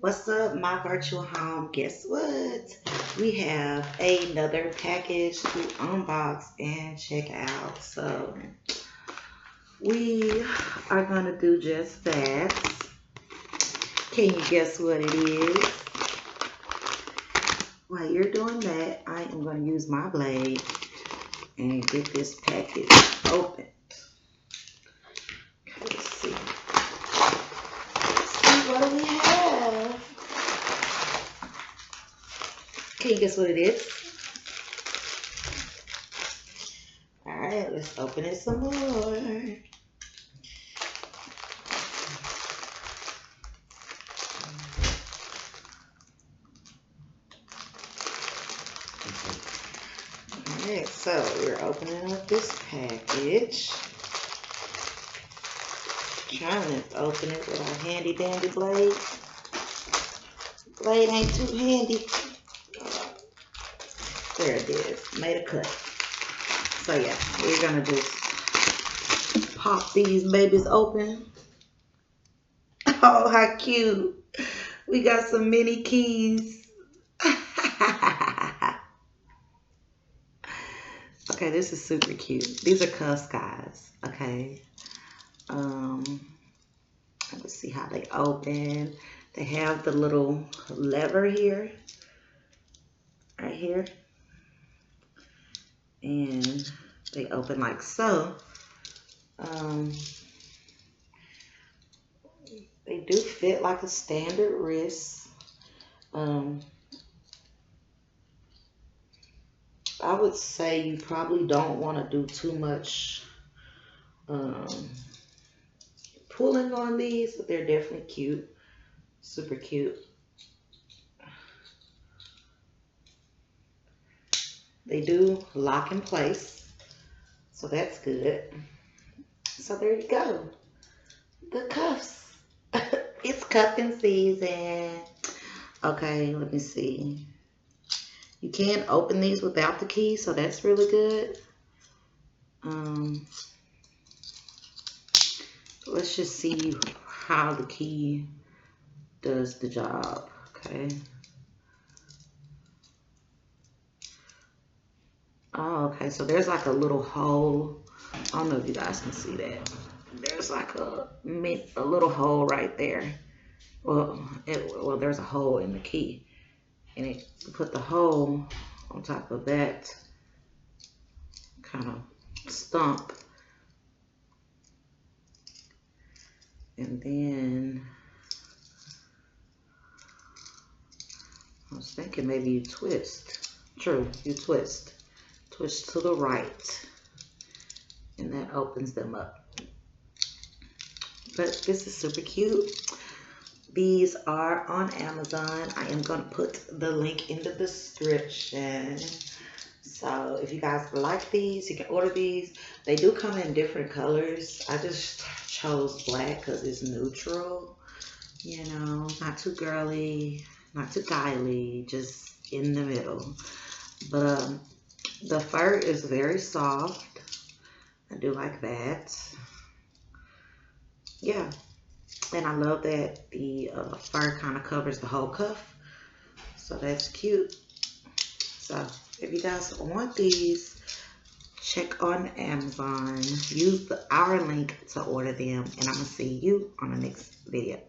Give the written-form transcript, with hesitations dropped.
What's up, my virtual home? Guess what? We have another package to unbox and check out. So we are gonna do just that. Can you guess what it is? While you're doing that, I am gonna use my blade and get this package open. Let's see. What do we have? Can you guess what it is? Alright, let's open it some more. Alright, so we're opening up this package. Trying to open it with our handy dandy blade. Blade ain't too handy. There it is. Made a cut. So yeah, we're gonna just pop these babies open. Oh, how cute. We got some mini keys. Okay, this is super cute. These are cuffs, guys. Okay. Let's see how they open. They have the little lever here, right here, and they open like so. They do fit like a standard wrist. I would say you probably don't want to do too much pulling on these, but they're definitely cute. Super cute. They do lock in place, so that's good. So there you go. The cuffs. It's cuffing season. Okay, let me see. You can open these without the key, so that's really good. Let's just see how the key does the job, okay? Oh, okay, so there's like a little hole. I don't know if you guys can see that. There's like a little hole right there. Well, there's a hole in the key. And you put the hole on top of that kind of stump. And then I was thinking maybe you twist. True, you twist. Twist to the right. And that opens them up. But this is super cute. These are on Amazon. I am going to put the link in the description. So if you guys like these, you can order these. They do come in different colors. I just chose black because it's neutral. You know, not too girly, not too guyly, just in the middle. But the fur is very soft. I do like that. Yeah. And I love that the fur kind of covers the whole cuff. So that's cute. So if you guys want these, check on Amazon. Use our link to order them. And I'm going to see you on the next video.